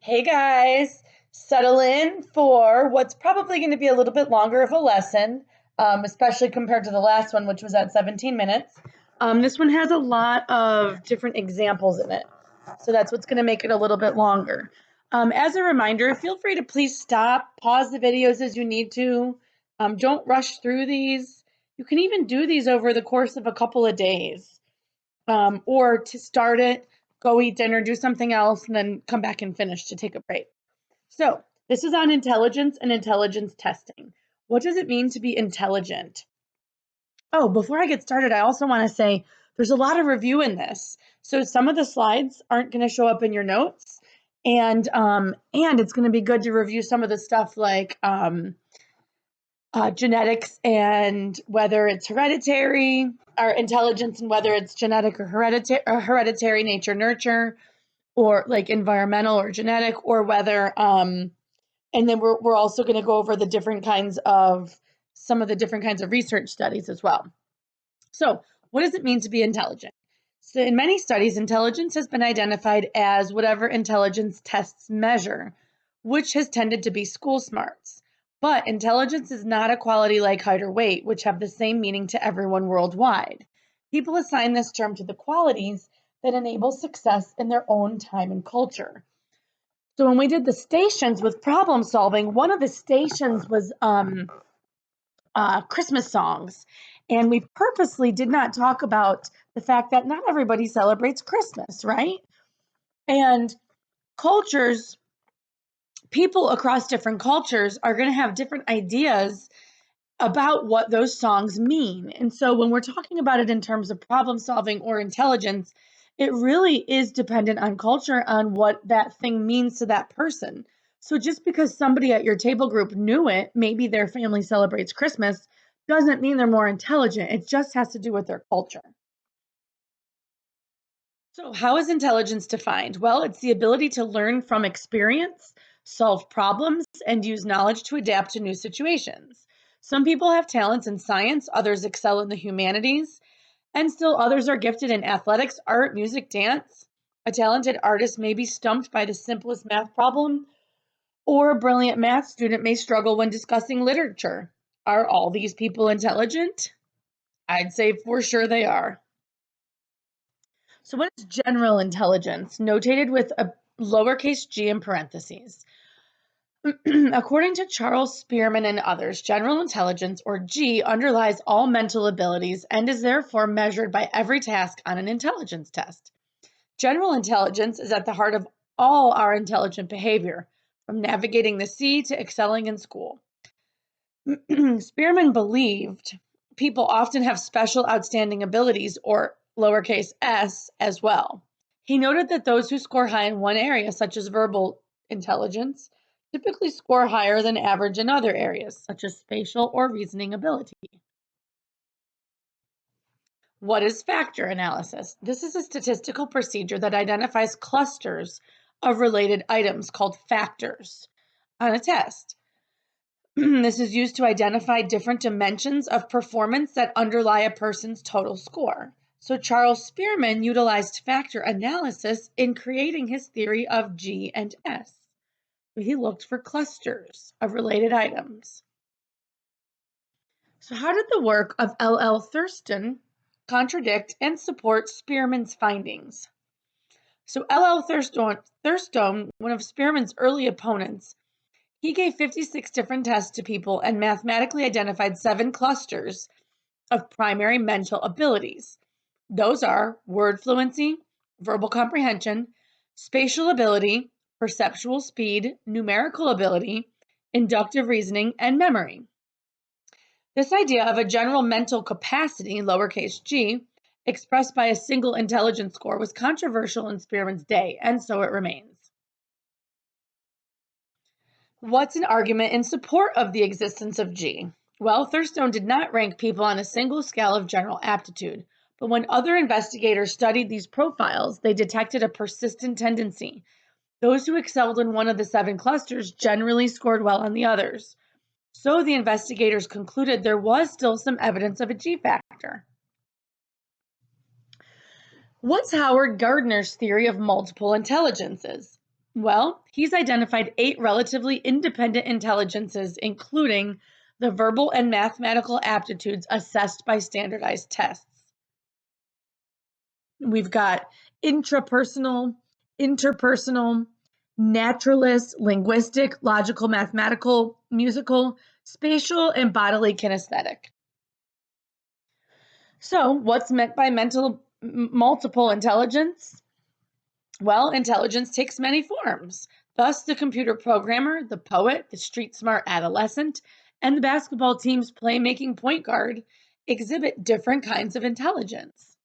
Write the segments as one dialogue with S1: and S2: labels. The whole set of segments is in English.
S1: Hey guys, settle in for what's probably going to be a little bit longer of a lesson, especially compared to the last one, which was at 17 minutes. This one has a lot of different examples in it, so that's what's going to make it a little bit longer. As a reminder, feel free to please stop, pause the videos as you need to. Don't rush through these. You can even do these over the course of a couple of days, or to start it, go eat dinner, do something else, and then come back and finish to take a break. So, this is on intelligence and intelligence testing. What does it mean to be intelligent? Oh, before I get started, I also want to say there's a lot of review in this. So some of the slides aren't going to show up in your notes, and it's going to be good to review some of the stuff like genetics and whether it's hereditary, or intelligence and whether it's genetic or hereditary, nature nurture, or like environmental or genetic, or whether and then we're also going to go over the different kinds of some of the different kinds of research studies as well. So, what does it mean to be intelligent? So, in many studies, intelligence has been identified as whatever intelligence tests measure, which has tended to be school smarts. But intelligence is not a quality like height or weight, which have the same meaning to everyone worldwide. People assign this term to the qualities that enable success in their own time and culture. So when we did the stations with problem solving, one of the stations was Christmas songs. And we purposely did not talk about the fact that not everybody celebrates Christmas, right? And cultures, people across different cultures are going to have different ideas about what those songs mean. And so when we're talking about it in terms of problem solving or intelligence, it really is dependent on culture, on what that thing means to that person. So just because somebody at your table group knew it, maybe their family celebrates Christmas, doesn't mean they're more intelligent. It just has to do with their culture. So, how is intelligence defined? Well, it's the ability to learn from experience, solve problems, and use knowledge to adapt to new situations. Some people have talents in science, others excel in the humanities, and still others are gifted in athletics, art, music, dance. A talented artist may be stumped by the simplest math problem, or a brilliant math student may struggle when discussing literature. Are all these people intelligent? I'd say for sure they are. So, what is general intelligence? Notated with a lowercase g in parentheses. According to Charles Spearman and others, general intelligence, or G, underlies all mental abilities and is therefore measured by every task on an intelligence test. General intelligence is at the heart of all our intelligent behavior, from navigating the sea to excelling in school. Spearman believed people often have special outstanding abilities, or lowercase s, as well. He noted that those who score high in one area, such as verbal intelligence, typically score higher than average in other areas, such as spatial or reasoning ability. What is factor analysis? This is a statistical procedure that identifies clusters of related items called factors on a test. This is used to identify different dimensions of performance that underlie a person's total score. So Charles Spearman utilized factor analysis in creating his theory of G and S. He looked for clusters of related items. So how did the work of L.L. Thurston contradict and support Spearman's findings? So L.L. Thurstone, one of Spearman's early opponents, he gave 56 different tests to people and mathematically identified 7 clusters of primary mental abilities. Those are word fluency, verbal comprehension, spatial ability, perceptual speed, numerical ability, inductive reasoning, and memory. This idea of a general mental capacity, lowercase g, expressed by a single intelligence score was controversial in Spearman's day, and so it remains. What's an argument in support of the existence of G? Well, Thurstone did not rank people on a single scale of general aptitude, but when other investigators studied these profiles, they detected a persistent tendency. Those who excelled in one of the 7 clusters generally scored well on the others. So the investigators concluded there was still some evidence of a G factor. What's Howard Gardner's theory of multiple intelligences? Well, he's identified 8 relatively independent intelligences, including the verbal and mathematical aptitudes assessed by standardized tests. We've got intrapersonal, interpersonal, naturalist, linguistic, logical, mathematical, musical, spatial, and bodily kinesthetic. So, what's meant by multiple intelligence? Well, intelligence takes many forms. Thus, the computer programmer, the poet, the street smart adolescent, and the basketball team's playmaking point guard exhibit different kinds of intelligence,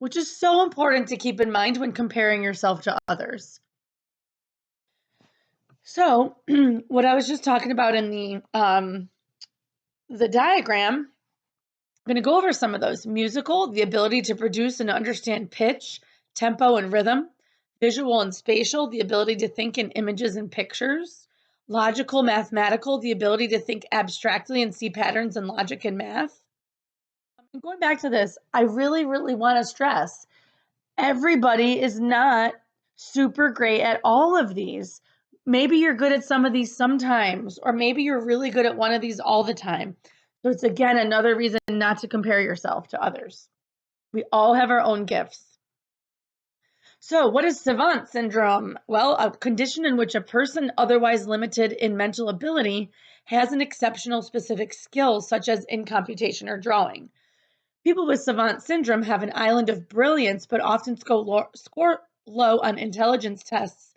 S1: which is so important to keep in mind when comparing yourself to others. So, what I was just talking about in the diagram, I'm going to go over some of those. Musical, the ability to produce and understand pitch, tempo, and rhythm. Visual and spatial, the ability to think in images and pictures. Logical, mathematical, the ability to think abstractly and see patterns in logic and math. And going back to this, I really, really want to stress everybody is not super great at all of these. Maybe you're good at some of these sometimes, or maybe you're really good at one of these all the time. So it's again another reason not to compare yourself to others. We all have our own gifts. So, what is savant syndrome? Well, a condition in which a person otherwise limited in mental ability has an exceptional specific skill, such as in computation or drawing. People with savant syndrome have an island of brilliance, but often score low on intelligence tests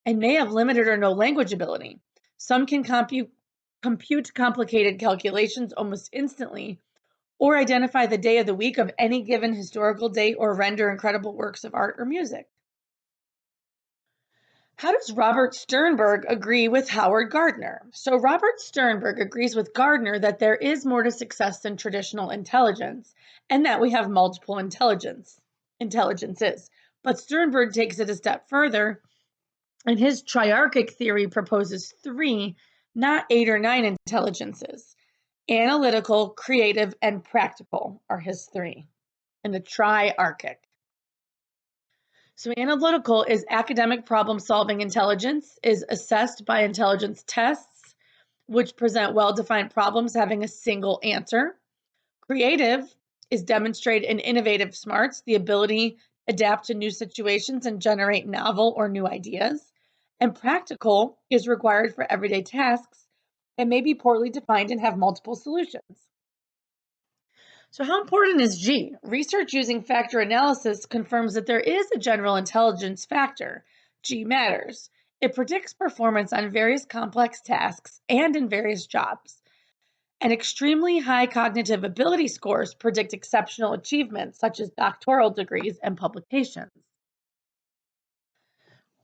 S1: and may have limited or no language ability. Some can compute complicated calculations almost instantly, or identify the day of the week of any given historical date, or render incredible works of art or music. How does Robert Sternberg agree with Howard Gardner? So, Robert Sternberg agrees with Gardner that there is more to success than traditional intelligence, and that we have multiple intelligences. But Sternberg takes it a step further, and his triarchic theory proposes 3, not 8 or 9 intelligences. Analytical, creative, and practical are his 3 in the triarchic. So analytical is academic problem-solving intelligence, is assessed by intelligence tests, which present well-defined problems having a single answer. Creative is demonstrate in innovative smarts, the ability to adapt to new situations and generate novel or new ideas. And practical is required for everyday tasks and may be poorly defined and have multiple solutions. So, how important is G? Research using factor analysis confirms that there is a general intelligence factor. G matters. It predicts performance on various complex tasks and in various jobs. And extremely high cognitive ability scores predict exceptional achievements, such as doctoral degrees and publications.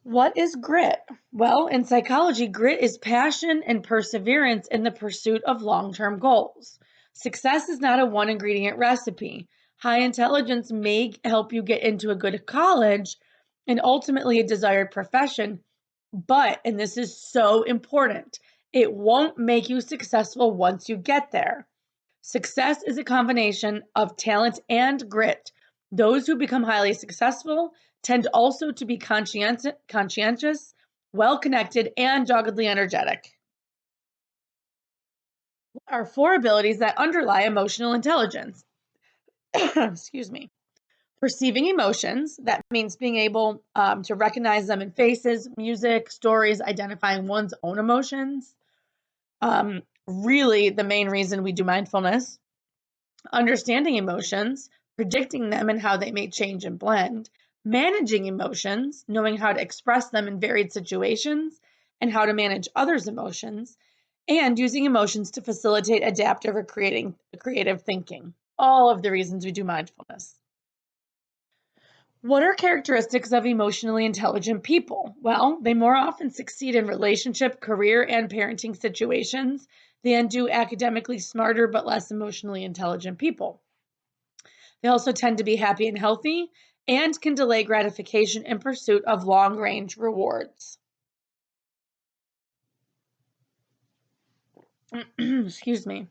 S1: What is grit? Well, in psychology, grit is passion and perseverance in the pursuit of long term goals. Success is not a one ingredient recipe. High intelligence may help you get into a good college and ultimately a desired profession, but, and this is so important, it won't make you successful once you get there. Success is a combination of talent and grit. Those who become highly successful tend also to be conscientious, well connected, and doggedly energetic. Are 4 abilities that underlie emotional intelligence. Excuse me. Perceiving emotions, that means being able to recognize them in faces, music, stories, identifying one's own emotions. Really, the main reason we do mindfulness. Understanding emotions, predicting them and how they may change and blend, managing emotions, knowing how to express them in varied situations, and how to manage others' emotions, and using emotions to facilitate adaptive or creative thinking. All of the reasons we do mindfulness. What are characteristics of emotionally intelligent people? Well, they more often succeed in relationship, career, and parenting situations than do academically smarter but less emotionally intelligent people. They also tend to be happy and healthy and can delay gratification in pursuit of long-range rewards. Excuse me.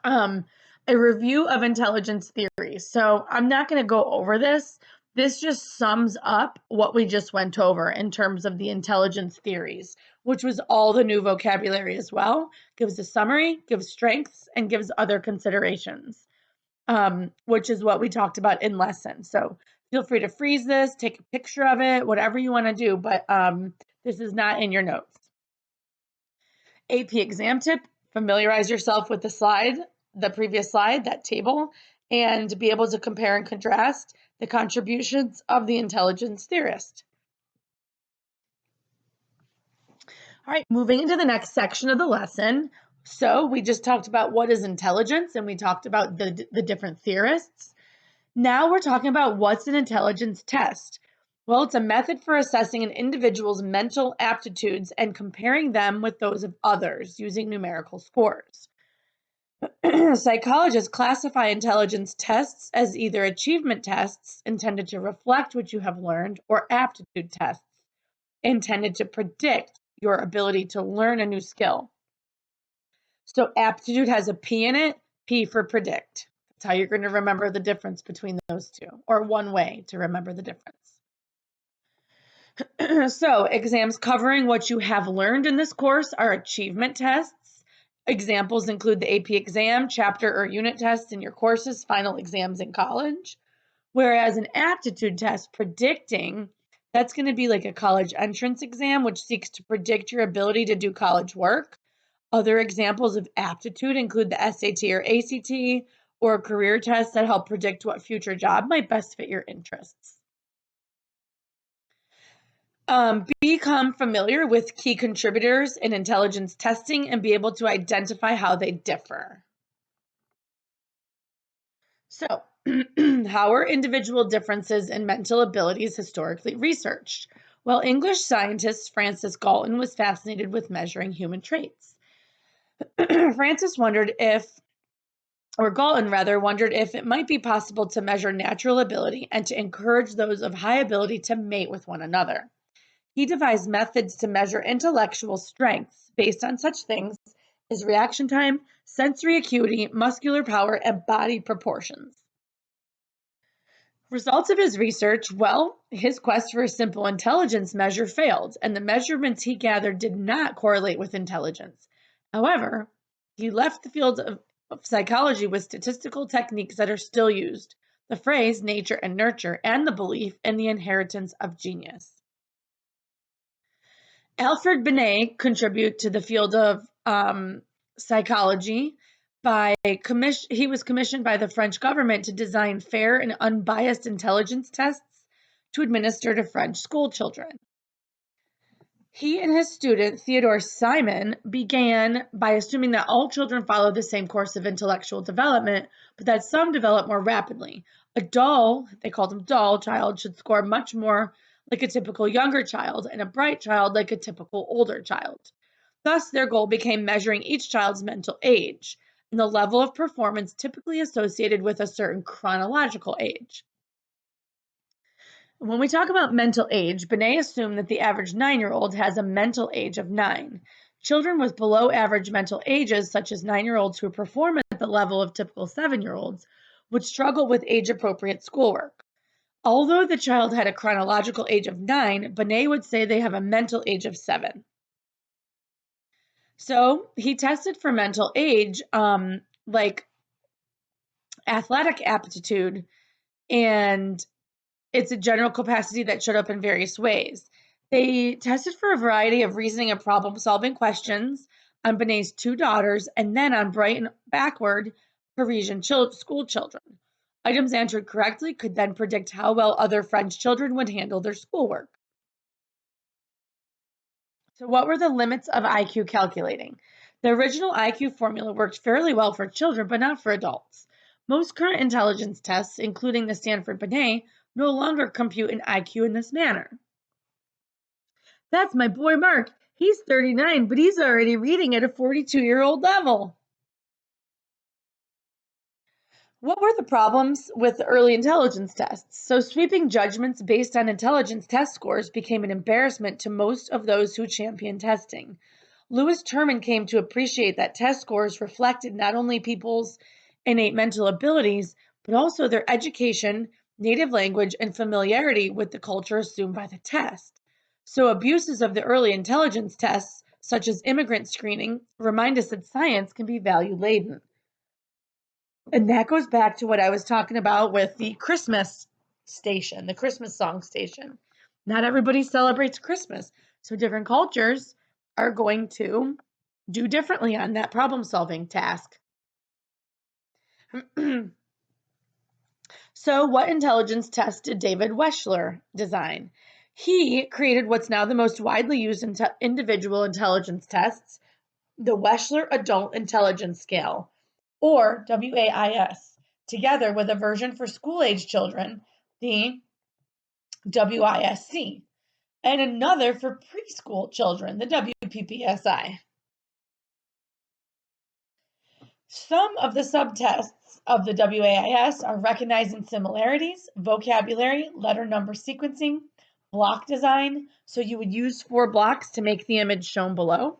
S1: Um, a review of intelligence theory. So I'm not going to go over this, This just sums up what we just went over in terms of the intelligence theories, which was all the new vocabulary as well. Gives a summary, gives strengths, and gives other considerations, which is what we talked about in lesson. So feel free to freeze this, take a picture of it, whatever you want to do, but this is not in your notes. AP exam tip, familiarize yourself with the slide, the previous slide, that table, and be able to compare and contrast the contributions of the intelligence theorist. All right, moving into the next section of the lesson. So we just talked about what is intelligence, and we talked about the different theorists. Now we're talking about what's an intelligence test. Well, it's a method for assessing an individual's mental aptitudes and comparing them with those of others using numerical scores. Psychologists classify intelligence tests as either achievement tests intended to reflect what you have learned or aptitude tests intended to predict your ability to learn a new skill. So aptitude has a P in it, P for predict. That's how you're going to remember the difference between those two, or one way to remember the difference. So exams covering what you have learned in this course are achievement tests. Examples include the AP exam, chapter or unit tests in your course's final exams in college. Whereas an aptitude test predicting, that's going to be like a college entrance exam, which seeks to predict your ability to do college work. Other examples of aptitude include the SAT or ACT, or career tests that help predict what future job might best fit your interests. Become familiar with key contributors in intelligence testing and be able to identify how they differ. So, how are individual differences in mental abilities historically researched? Well, English scientist Francis Galton was fascinated with measuring human traits. Galton wondered if it might be possible to measure natural ability and to encourage those of high ability to mate with one another. He devised methods to measure intellectual strengths based on such things as reaction time, sensory acuity, muscular power, and body proportions. Results of his research, well, his quest for a simple intelligence measure failed, and the measurements he gathered did not correlate with intelligence. However, he left the field of psychology with statistical techniques that are still used, the phrase nature and nurture, and the belief in the inheritance of genius. Alfred Binet contributed to the field of psychology he was commissioned by the French government to design fair and unbiased intelligence tests to administer to French school children. He and his student, Theodore Simon, began by assuming that all children follow the same course of intellectual development, but that some develop more rapidly. A dull, they called him dull, child should score much more like a typical younger child, and a bright child like a typical older child. Thus, their goal became measuring each child's mental age and the level of performance typically associated with a certain chronological age. When we talk about mental age, Binet assumed that the average 9-year-old has a mental age of 9. Children with below average mental ages, such as 9-year-olds who perform at the level of typical 7-year-olds, would struggle with age-appropriate schoolwork. Although the child had a chronological age of 9, Binet would say they have a mental age of 7. So he tested for mental age, like athletic aptitude, and it's a general capacity that showed up in various ways. They tested for a variety of reasoning and problem-solving questions on Binet's 2 daughters, and then on bright and backward Parisian school children. Items answered correctly could then predict how well other French children would handle their schoolwork. So what were the limits of IQ calculating? The original IQ formula worked fairly well for children, but not for adults. Most current intelligence tests, including the Stanford Binet, no longer compute an IQ in this manner. That's my boy Mark. He's 39, but he's already reading at a 42-year-old level. What were the problems with the early intelligence tests? So sweeping judgments based on intelligence test scores became an embarrassment to most of those who championed testing. Lewis Terman came to appreciate that test scores reflected not only people's innate mental abilities, but also their education native language, and familiarity with the culture assumed by the test. So, abuses of the early intelligence tests, such as immigrant screening, remind us that science can be value laden. And that goes back to what I was talking about with the Christmas station, the Christmas song station. Not everybody celebrates Christmas. So different cultures are going to do differently on that problem solving task. So, what intelligence test did David Wechsler design? He created what's now the most widely used individual intelligence tests, the Wechsler Adult Intelligence Scale, or WAIS, together with a version for school-age children, the WISC, and another for preschool children, the WPPSI. Some of the subtests of the WAIS are recognizing similarities, vocabulary, letter number sequencing, block design. So you would use 4 blocks to make the image shown below.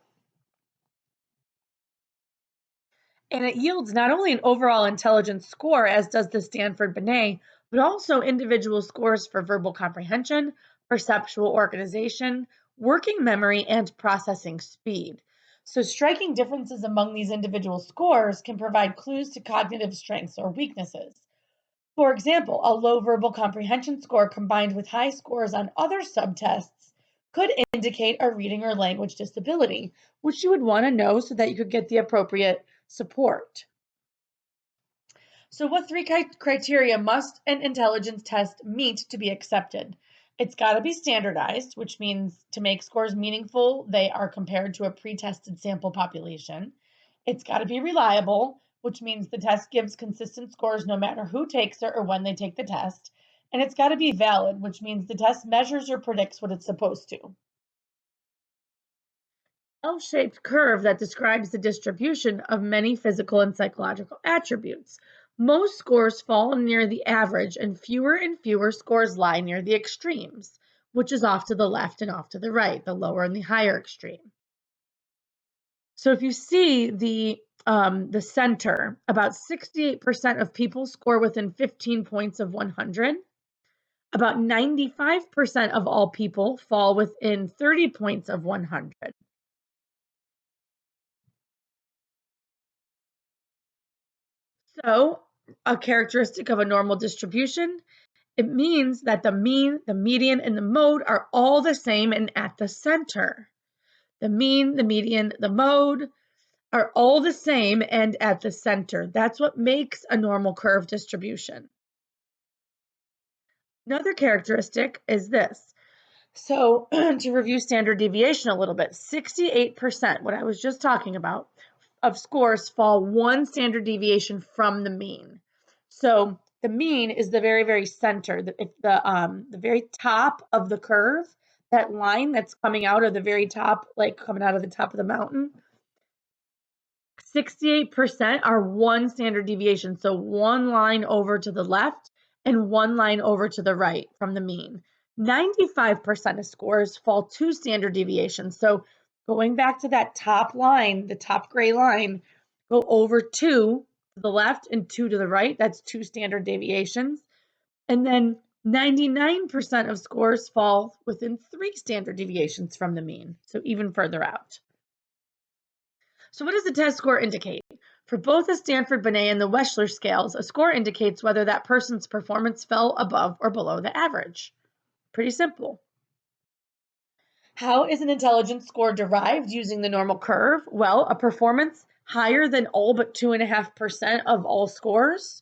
S1: And it yields not only an overall intelligence score, as does the Stanford-Binet, but also individual scores for verbal comprehension, perceptual organization, working memory, and processing speed. So striking differences among these individual scores can provide clues to cognitive strengths or weaknesses. For example, a low verbal comprehension score combined with high scores on other subtests could indicate a reading or language disability, which you would want to know so that you could get the appropriate support. So what 3 criteria must an intelligence test meet to be accepted? It's got to be standardized, which means to make scores meaningful, they are compared to a pre-tested sample population. It's got to be reliable, which means the test gives consistent scores no matter who takes it or when they take the test. And it's got to be valid, which means the test measures or predicts what it's supposed to. L-shaped curve that describes the distribution of many physical and psychological attributes. Most scores fall near the average and fewer scores lie near the extremes, which is off to the left and off to the right, the lower and the higher extreme. So if you see the center, about 68% of people score within 15 points of 100. About 95% of all people fall within 30 points of 100. So, a characteristic of a normal distribution, it means that the mean, the median, and the mode are all the same and at the center. The mean, the median, the mode are all the same and at the center. That's what makes a normal curve distribution. Another characteristic is this. So, to review standard deviation a little bit, 68%, what I was just talking about, of scores fall 1 standard deviation from the mean. So the mean is the very, very center, the very top of the curve, that line that's coming out of the very top, like coming out of the top of the mountain. 68% are 1 standard deviation, so 1 line over to the left and 1 line over to the right from the mean. 95% of scores fall 2 standard deviations. So going back to that top line, the top gray line, go over 2 to the left and 2 to the right. That's 2 standard deviations. And then 99% of scores fall within 3 standard deviations from the mean, so even further out. So what does the test score indicate? For both the Stanford-Binet and the Wechsler scales, a score indicates whether that person's performance fell above or below the average. Pretty simple. How is an intelligence score derived using the normal curve? Well, a performance higher than all but 2.5% of all scores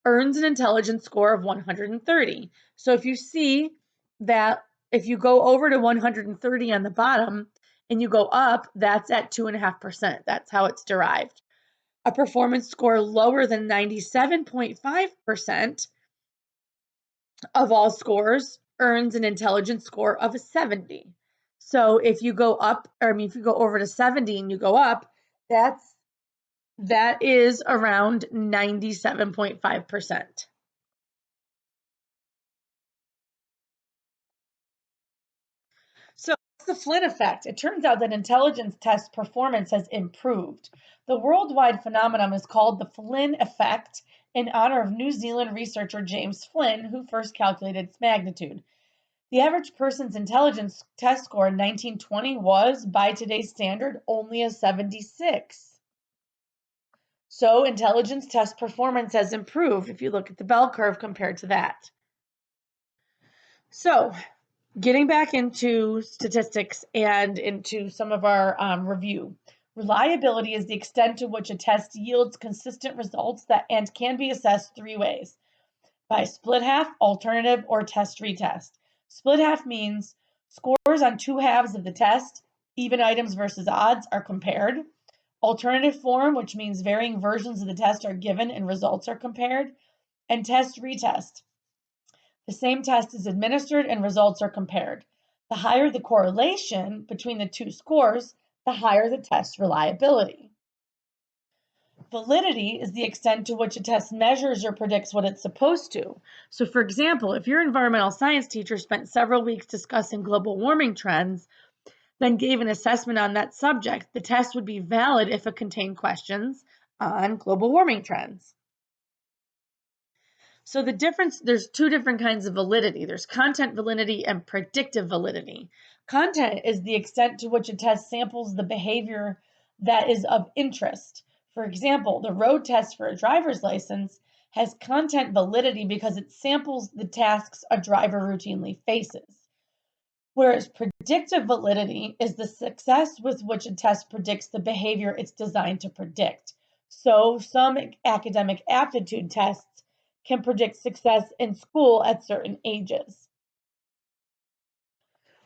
S1: earns an intelligence score of 130. So if you see that if you go over to 130 on the bottom and you go up, that's at 2.5%. That's how it's derived. A performance score lower than 97.5% of all scores earns an intelligence score of a 70. So if you go up, if you go over to 70 and you go up, that is around 97.5%. So The Flynn effect. It turns out that intelligence test performance has improved. The worldwide phenomenon is called the Flynn effect in honor of New Zealand researcher James Flynn, who first calculated its magnitude. The average person's intelligence test score in 1920 was, by today's standard, only a 76. So intelligence test performance has improved if you look at the bell curve compared to that. So getting back into statistics and into some of our review. Reliability is the extent to which a test yields consistent results and can be assessed three ways: by split half, alternative, or test retest. Split half means scores on two halves of the test, even items versus odds, are compared. Alternative form, which means varying versions of the test are given and results are compared. And test retest. The same test is administered and results are compared. The higher the correlation between the two scores, the higher the test reliability. Validity is the extent to which a test measures or predicts what it's supposed to. So for example, if your environmental science teacher spent several weeks discussing global warming trends, then gave an assessment on that subject, the test would be valid if it contained questions on global warming trends. So there's two different kinds of validity. There's content validity and predictive validity. Content is the extent to which a test samples the behavior that is of interest. For example, the road test for a driver's license has content validity because it samples the tasks a driver routinely faces. Whereas predictive validity is the success with which a test predicts the behavior it's designed to predict. So some academic aptitude tests can predict success in school at certain ages.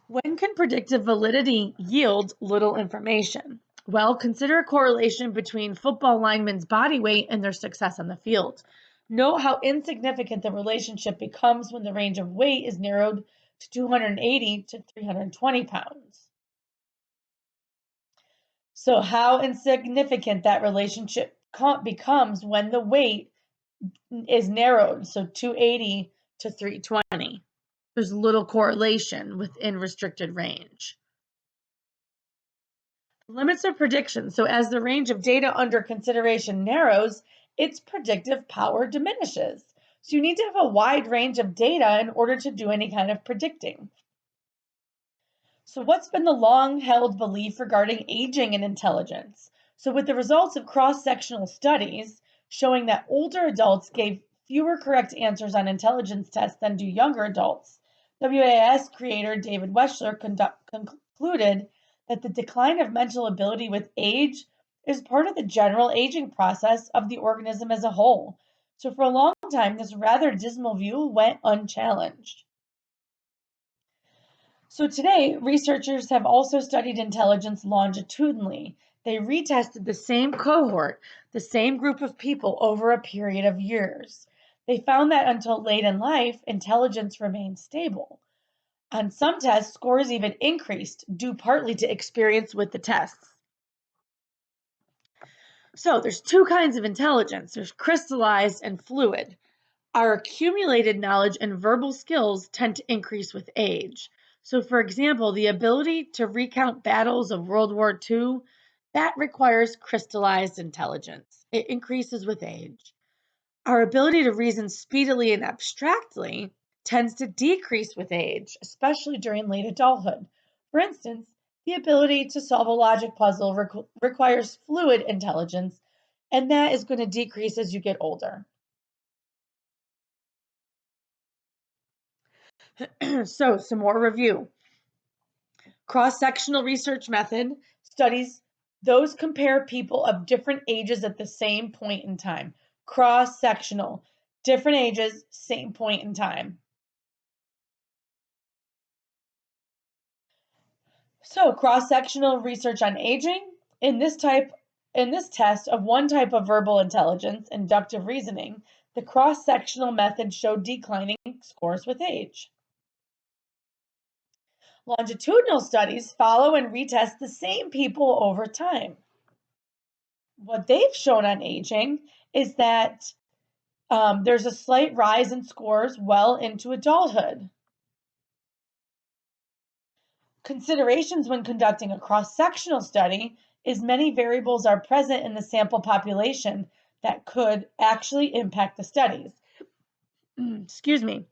S1: When can predictive validity yield little information? Well, consider a correlation between football linemen's body weight and their success on the field. Note how insignificant the relationship becomes when the range of weight is narrowed to 280 to 320 pounds. So how insignificant that relationship becomes when the weight is narrowed, so 280 to 320. There's little correlation within restricted range. Limits of prediction. So as the range of data under consideration narrows, its predictive power diminishes. So you need to have a wide range of data in order to do any kind of predicting. So what's been the long-held belief regarding aging and intelligence? So with the results of cross-sectional studies showing that older adults gave fewer correct answers on intelligence tests than do younger adults, WAS creator David Wechsler concluded that the decline of mental ability with age is part of the general aging process of the organism as a whole. So for a long time, this rather dismal view went unchallenged. So today, researchers have also studied intelligence longitudinally. They retested the same cohort, the same group of people over a period of years. They found that until late in life, intelligence remained stable. On some tests, scores even increased, due partly to experience with the tests. So there's two kinds of intelligence. There's crystallized and fluid. Our accumulated knowledge and verbal skills tend to increase with age. So for example, the ability to recount battles of World War II, that requires crystallized intelligence. It increases with age. Our ability to reason speedily and abstractly tends to decrease with age, especially during late adulthood. For instance, the ability to solve a logic puzzle requires fluid intelligence, and that is going to decrease as you get older. So, some more review. Cross-sectional research method studies those compare people of different ages at the same point in time. Cross-sectional, different ages, same point in time. So, cross-sectional research on aging. In this test of one type of verbal intelligence, inductive reasoning, the cross-sectional method showed declining scores with age. Longitudinal studies follow and retest the same people over time. What they've shown on aging is that there's a slight rise in scores well into adulthood. Considerations when conducting a cross-sectional study is many variables are present in the sample population that could actually impact the studies. Excuse me.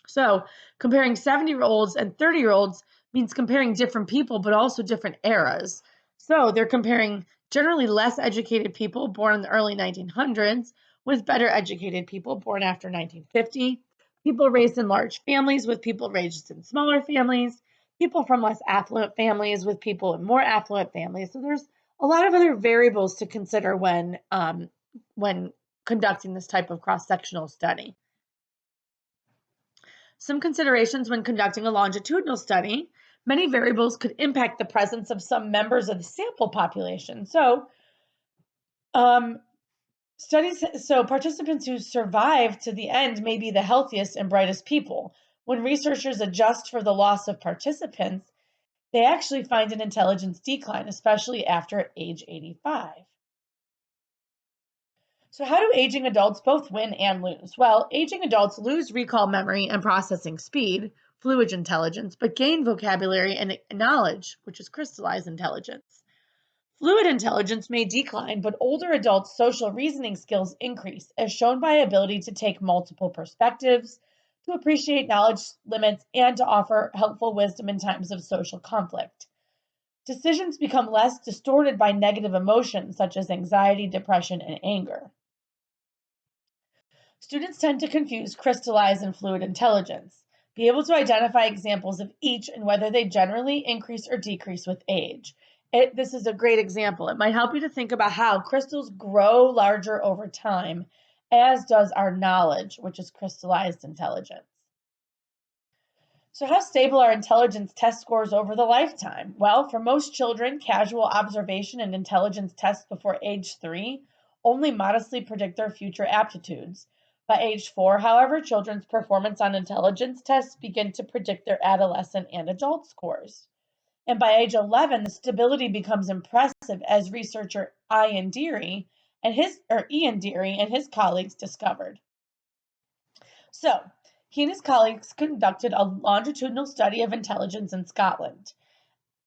S1: So comparing 70-year-olds and 30-year-olds means comparing different people, but also different eras. So they're comparing generally less educated people born in the early 1900s with better educated people born after 1950, people raised in large families with people raised in smaller families, people from less affluent families with people in more affluent families. So there's a lot of other variables to consider when conducting this type of cross-sectional study. Some considerations when conducting a longitudinal study: many variables could impact the presence of some members of the sample population. So, participants who survive to the end may be the healthiest and brightest people. When researchers adjust for the loss of participants, they actually find an intelligence decline, especially after age 85. So how do aging adults both win and lose? Well, aging adults lose recall memory and processing speed, fluid intelligence, but gain vocabulary and knowledge, which is crystallized intelligence. Fluid intelligence may decline, but older adults' social reasoning skills increase, as shown by ability to take multiple perspectives, to appreciate knowledge limits, and to offer helpful wisdom in times of social conflict. Decisions become less distorted by negative emotions such as anxiety, depression, and anger. Students tend to confuse crystallized and fluid intelligence. Be able to identify examples of each and whether they generally increase or decrease with age. This is a great example. It might help you to think about how crystals grow larger over time, as does our knowledge, which is crystallized intelligence. So how stable are intelligence test scores over the lifetime? Well, for most children, casual observation and intelligence tests before age 3 only modestly predict their future aptitudes. By age 4, however, children's performance on intelligence tests begin to predict their adolescent and adult scores. And by age 11, the stability becomes impressive, as researcher Ian Deary and his colleagues discovered. So, he and his colleagues conducted a longitudinal study of intelligence in Scotland.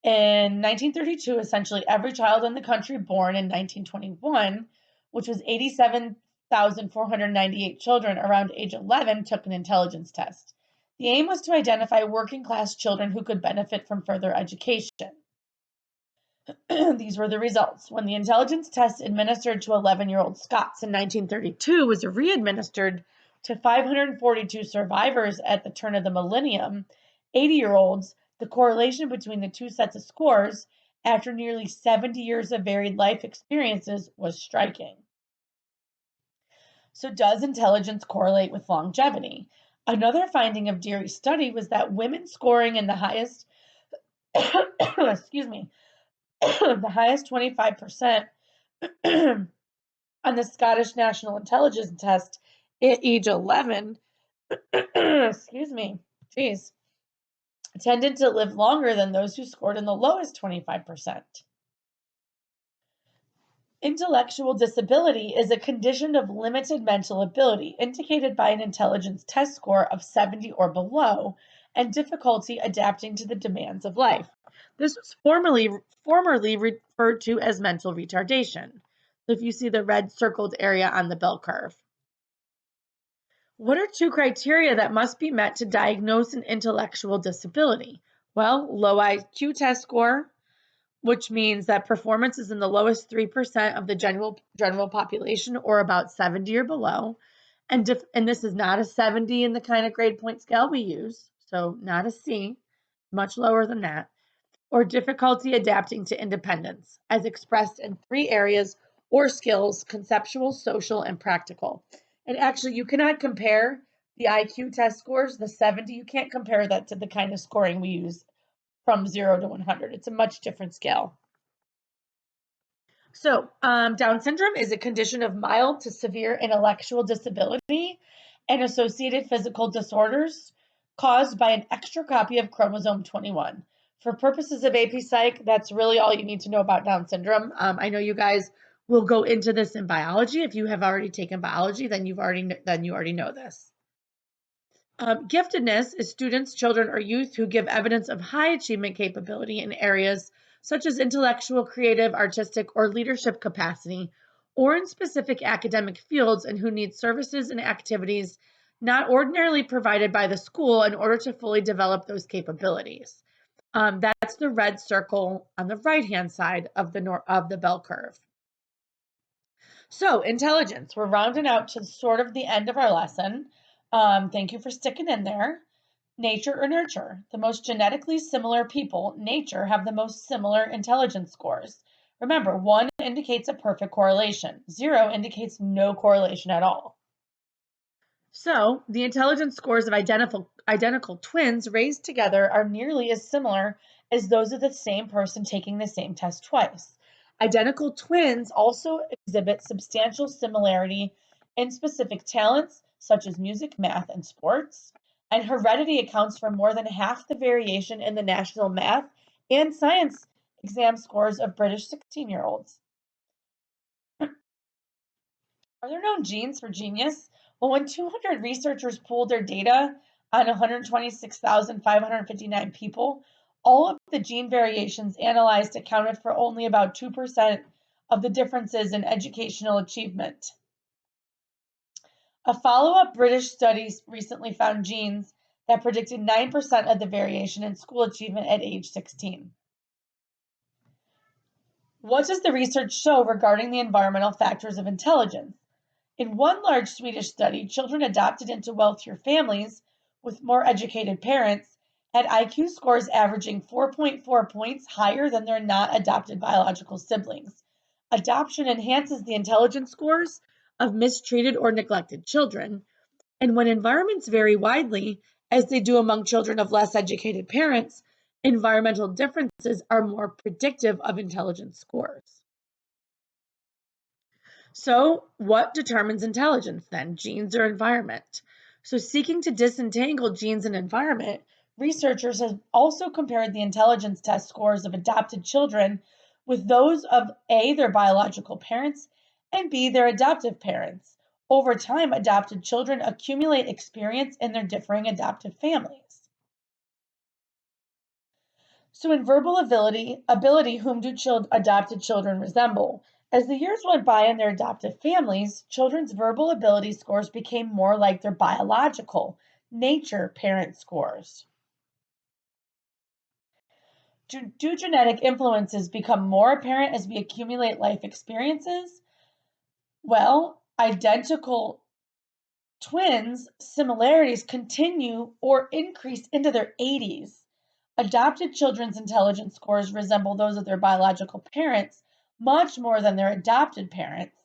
S1: In 1932, essentially every child in the country born in 1921, which was 87,498 children around age 11, took an intelligence test. The aim was to identify working class children who could benefit from further education. These were the results. When the intelligence test administered to 11-year-old Scots in 1932 was re-administered to 542 survivors at the turn of the millennium, 80-year-olds, the correlation between the two sets of scores after nearly 70 years of varied life experiences was striking. So does intelligence correlate with longevity? Another finding of Deary's study was that women scoring in the highest, excuse me, the highest 25% on the Scottish National Intelligence Test at age 11, excuse me, geez, tended to live longer than those who scored in the lowest 25%. Intellectual disability is a condition of limited mental ability indicated by an intelligence test score of 70 or below and difficulty adapting to the demands of life. This was formerly referred to as mental retardation. So if you see the red circled area on the bell curve. What are two criteria that must be met to diagnose an intellectual disability? Well, low IQ test score, which means that performance is in the lowest 3% of the general population, or about 70 or below. And this is not a 70 in the kind of grade point scale we use, so not a C, much lower than that. Or difficulty adapting to independence, as expressed in 3 areas or skills: conceptual, social, and practical. And actually, you cannot compare the IQ test scores, the 70, you can't compare that to the kind of scoring we use from 0 to 100. It's a much different scale. So, Down syndrome is a condition of mild to severe intellectual disability and associated physical disorders caused by an extra copy of chromosome 21. For purposes of AP Psych, that's really all you need to know about Down syndrome. I know you guys will go into this in biology. If you have already taken biology, then you already know this. Giftedness is students, children, or youth who give evidence of high achievement capability in areas such as intellectual, creative, artistic, or leadership capacity, or in specific academic fields and who need services and activities not ordinarily provided by the school in order to fully develop those capabilities. That's the red circle on the right-hand side of the bell curve. So, intelligence, we're rounding out to sort of the end of our lesson. Thank you for sticking in there. Nature or nurture? The most genetically similar people, nature, have the most similar intelligence scores. Remember, 1 indicates a perfect correlation, 0 indicates no correlation at all. So, the intelligence scores of identical twins raised together are nearly as similar as those of the same person taking the same test twice. Identical twins also exhibit substantial similarity in specific talents such as music, math, and sports. And heredity accounts for more than half the variation in the national math and science exam scores of British 16-year-olds. Are there known genes for genius? Well, when 200 researchers pooled their data on 126,559 people, all of the gene variations analyzed accounted for only about 2% of the differences in educational achievement. A follow-up British study recently found genes that predicted 9% of the variation in school achievement at age 16. What does the research show regarding the environmental factors of intelligence? In one large Swedish study, children adopted into wealthier families with more educated parents had IQ scores averaging 4.4 points higher than their not adopted biological siblings. Adoption enhances the intelligence scores of mistreated or neglected children, and when environments vary widely, as they do among children of less educated parents, environmental differences are more predictive of intelligence scores. So, what determines intelligence then, genes or environment? So, seeking to disentangle genes and environment, researchers have also compared the intelligence test scores of adopted children with those of A, their biological parents, and B, their adoptive parents. Over time, adopted children accumulate experience in their differing adoptive families. So in verbal ability, whom do adopted children resemble? As the years went by in their adoptive families, children's verbal ability scores became more like their biological nature parent scores. Do genetic influences become more apparent as we accumulate life experiences? Well, identical twins' similarities continue or increase into their 80s. Adopted children's intelligence scores resemble those of their biological parents much more than their adopted parents.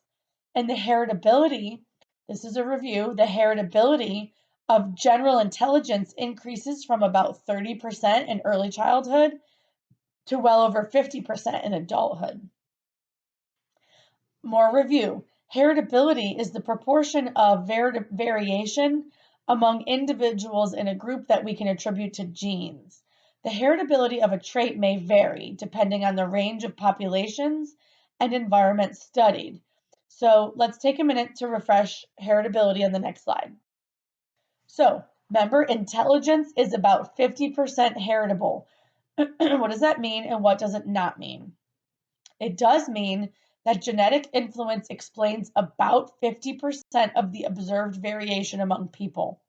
S1: And the heritability, this is a review, the heritability of general intelligence increases from about 30% in early childhood to well over 50% in adulthood. More review. Heritability is the proportion of variation among individuals in a group that we can attribute to genes. The heritability of a trait may vary depending on the range of populations and environments studied. So let's take a minute to refresh heritability on the next slide. So remember, intelligence is about 50% heritable. What does that mean and what does it not mean? It does mean that genetic influence explains about 50% of the observed variation among people.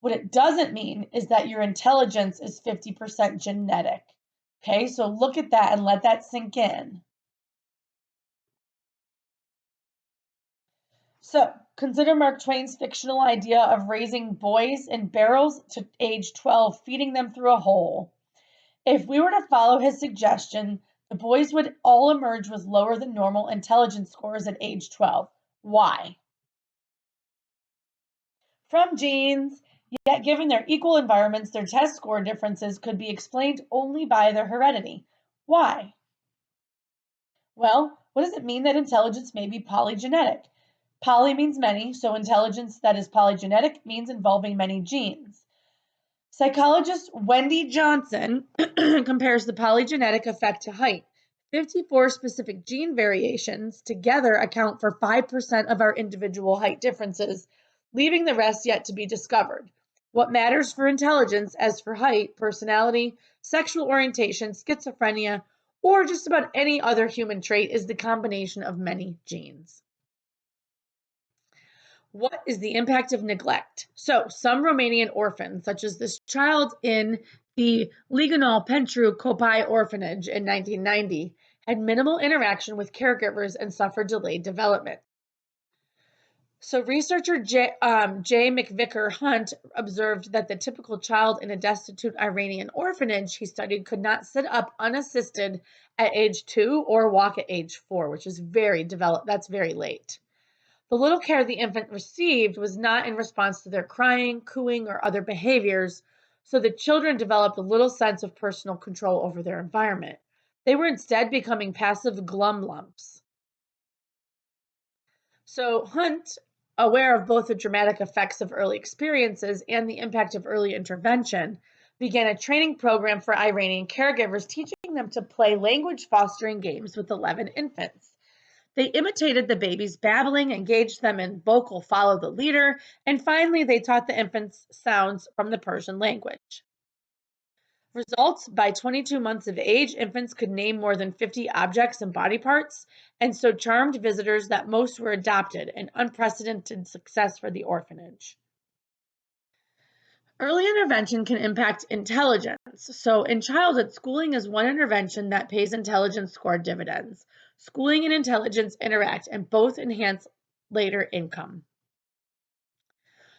S1: What it doesn't mean is that your intelligence is 50% genetic. Okay, so look at that and let that sink in. So consider Mark Twain's fictional idea of raising boys in barrels to age 12, feeding them through a hole. If we were to follow his suggestion, the boys would all emerge with lower than normal intelligence scores at age 12. Why? From genes, yet given their equal environments, their test score differences could be explained only by their heredity. Why? Well, what does it mean that intelligence may be polygenetic? Poly means many, so intelligence that is polygenetic means involving many genes. Psychologist Wendy Johnson compares the polygenetic effect to height. 54 specific gene variations together account for 5% of our individual height differences, leaving the rest yet to be discovered. What matters for intelligence, as for height, personality, sexual orientation, schizophrenia, or just about any other human trait, is the combination of many genes. What is the impact of neglect? So, some Romanian orphans, such as this child in the Liganul Pentru Copii orphanage in 1990, had minimal interaction with caregivers and suffered delayed development. So, researcher J. McVicker Hunt observed that the typical child in a destitute Iranian orphanage he studied could not sit up unassisted at age 2 or walk at age 4, which is that's very late. The little care the infant received was not in response to their crying, cooing, or other behaviors, so the children developed a little sense of personal control over their environment. They were instead becoming passive glum lumps. So Hunt, aware of both the dramatic effects of early experiences and the impact of early intervention, began a training program for Iranian caregivers, teaching them to play language fostering games with 11 infants. They imitated the babies babbling, engaged them in vocal follow the leader, and finally they taught the infants sounds from the Persian language. Results: by 22 months of age, infants could name more than 50 objects and body parts, and so charmed visitors that most were adopted, an unprecedented success for the orphanage. Early intervention can impact intelligence. So in childhood, schooling is one intervention that pays intelligence score dividends. Schooling and intelligence interact and both enhance later income.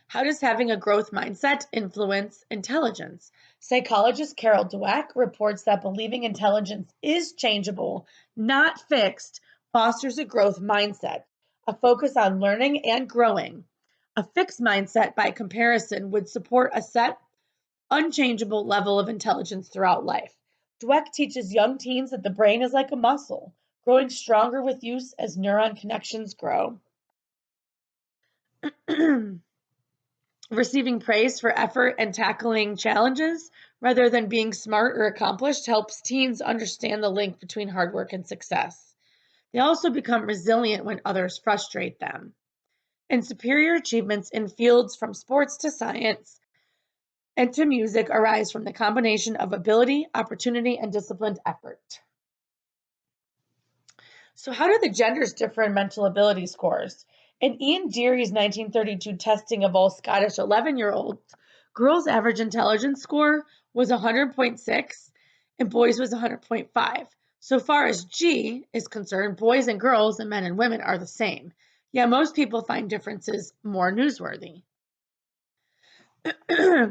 S1: How does having a growth mindset influence intelligence? Psychologist Carol Dweck reports that believing intelligence is changeable, not fixed, fosters a growth mindset, a focus on learning and growing. A fixed mindset, by comparison, would support a set, unchangeable level of intelligence throughout life. Dweck teaches young teens that the brain is like a muscle, growing stronger with use as neuron connections grow. Receiving praise for effort and tackling challenges rather than being smart or accomplished helps teens understand the link between hard work and success. They also become resilient when others frustrate them. And superior achievements in fields from sports to science and to music arise from the combination of ability, opportunity, and disciplined effort. So, how do the genders differ in mental ability scores? In Ian Deary's 1932 testing of all Scottish 11-year-olds, girls' average intelligence score was 100.6 and boys was 100.5. So far as G is concerned, boys and girls and men and women are the same. Yet most people find differences more newsworthy.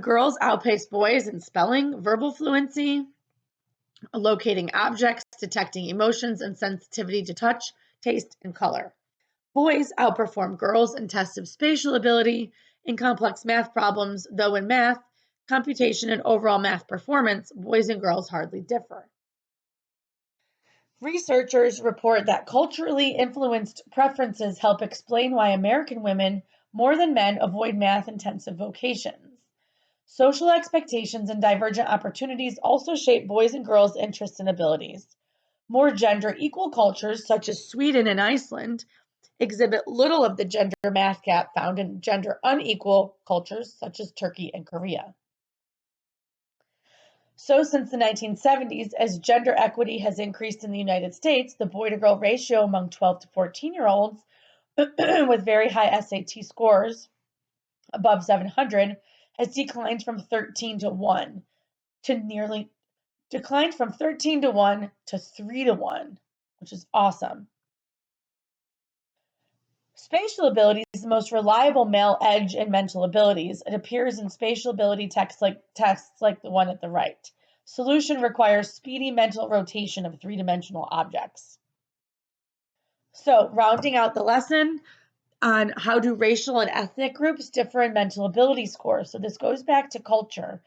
S1: Girls outpace boys in spelling, verbal fluency, locating objects, detecting emotions, and sensitivity to touch, taste, and color. Boys outperform girls in tests of spatial ability, in complex math problems, though in math, computation, and overall math performance, boys and girls hardly differ. Researchers report that culturally influenced preferences help explain why American women, more than men, avoid math-intensive vocations. Social expectations and divergent opportunities also shape boys and girls' interests and abilities. More gender-equal cultures, such as Sweden and Iceland, exhibit little of the gender math gap found in gender-unequal cultures, such as Turkey and Korea. So since the 1970s, as gender equity has increased in the United States, the boy-to-girl ratio among 12 to 14-year-olds with very high SAT scores above 700 has declined from 13 to 1 to 3 to 1, which is awesome. Spatial ability is the most reliable male edge in mental abilities. It appears in spatial ability tests like the one at the right. Solution requires speedy mental rotation of three-dimensional objects. So, rounding out the lesson on how do racial and ethnic groups differ in mental ability scores. So this goes back to culture.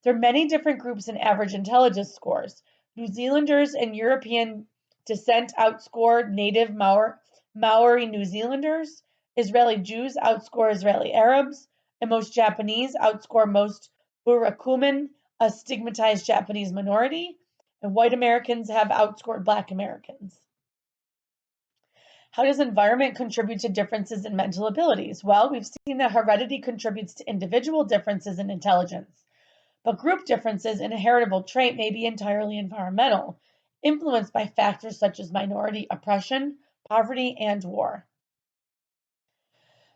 S1: There are many different groups in average intelligence scores. New Zealanders and European descent outscore native Maori New Zealanders. Israeli Jews outscore Israeli Arabs, and most Japanese outscore most Burakumin, a stigmatized Japanese minority, and white Americans have outscored Black Americans. How does environment contribute to differences in mental abilities? Well, we've seen that heredity contributes to individual differences in intelligence, but group differences in a heritable trait may be entirely environmental, influenced by factors such as minority oppression, poverty, and war.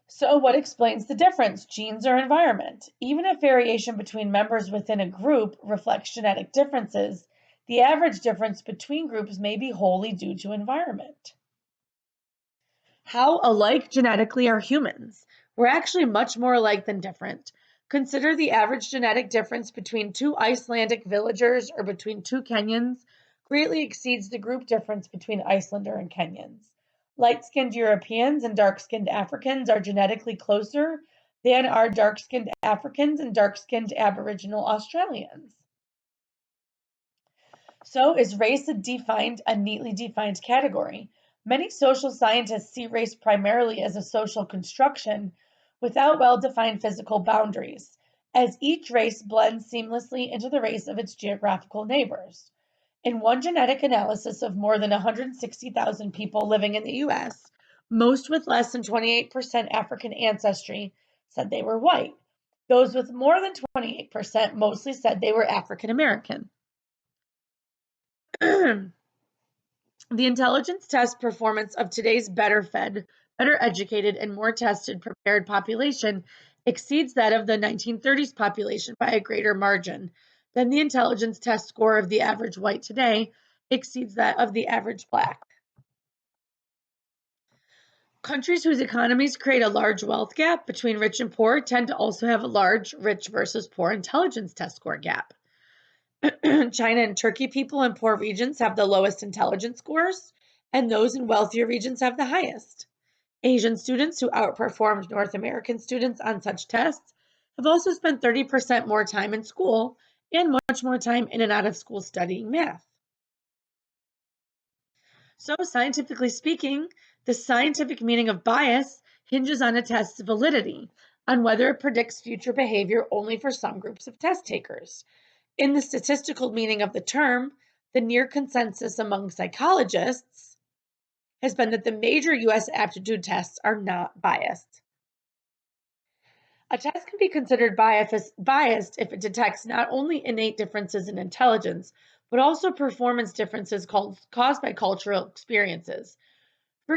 S1: So, what explains the difference, genes or environment? Even if variation between members within a group reflects genetic differences, the average difference between groups may be wholly due to environment. How alike genetically are humans? We're actually much more alike than different. Consider the average genetic difference between two Icelandic villagers or between two Kenyans greatly exceeds the group difference between Icelander and Kenyans. Light-skinned Europeans and dark-skinned Africans are genetically closer than are dark-skinned Africans and dark-skinned Aboriginal Australians. So, is race a neatly defined category? Many social scientists see race primarily as a social construction without well-defined physical boundaries, as each race blends seamlessly into the race of its geographical neighbors. In one genetic analysis of more than 160,000 people living in the US, most with less than 28% African ancestry said they were white. Those with more than 28% mostly said they were African American. The intelligence test performance of today's better fed, better educated, and more tested prepared population exceeds that of the 1930s population by a greater margin. Then the intelligence test score of the average white today exceeds that of the average black. Countries whose economies create a large wealth gap between rich and poor tend to also have a large rich versus poor intelligence test score gap. China and Turkey people in poor regions have the lowest intelligence scores, and those in wealthier regions have the highest. Asian students who outperformed North American students on such tests have also spent 30% more time in school and much more time in and out of school studying math. So, scientifically speaking, the scientific meaning of bias hinges on a test's validity, on whether it predicts future behavior only for some groups of test takers. In the statistical meaning of the term, the near consensus among psychologists has been that the major US aptitude tests are not biased. A test can be considered biased if it detects not only innate differences in intelligence, but also performance differences caused by cultural experiences. For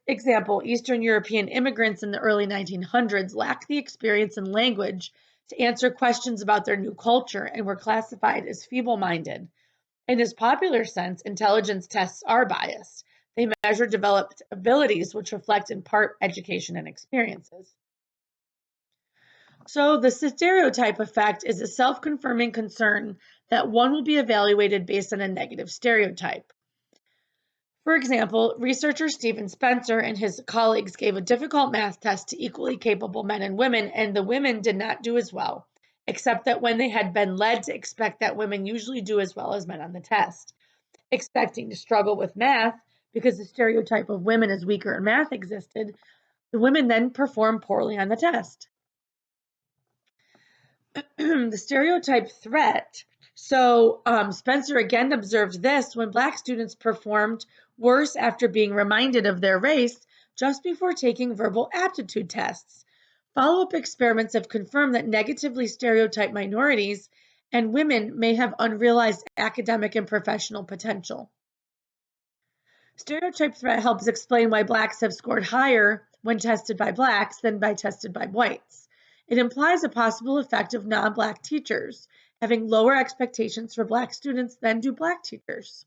S1: example, Eastern European immigrants in the early 1900s lacked the experience and language to answer questions about their new culture and were classified as feeble-minded. In this popular sense, intelligence tests are biased. They measure developed abilities which reflect in part education and experiences. So the stereotype effect is a self-confirming concern that one will be evaluated based on a negative stereotype. For example, researcher Stephen Spencer and his colleagues gave a difficult math test to equally capable men and women, and the women did not do as well, except that when they had been led to expect that women usually do as well as men on the test. Expecting to struggle with math because the stereotype of women as weaker in math existed, the women then performed poorly on the test. The stereotype threat. So Spencer again observed this when Black students performed worse after being reminded of their race just before taking verbal aptitude tests. Follow-up experiments have confirmed that negatively stereotyped minorities and women may have unrealized academic and professional potential. Stereotype threat helps explain why Blacks have scored higher when tested by Blacks than by tested by whites. It implies a possible effect of non-Black teachers having lower expectations for Black students than do Black teachers.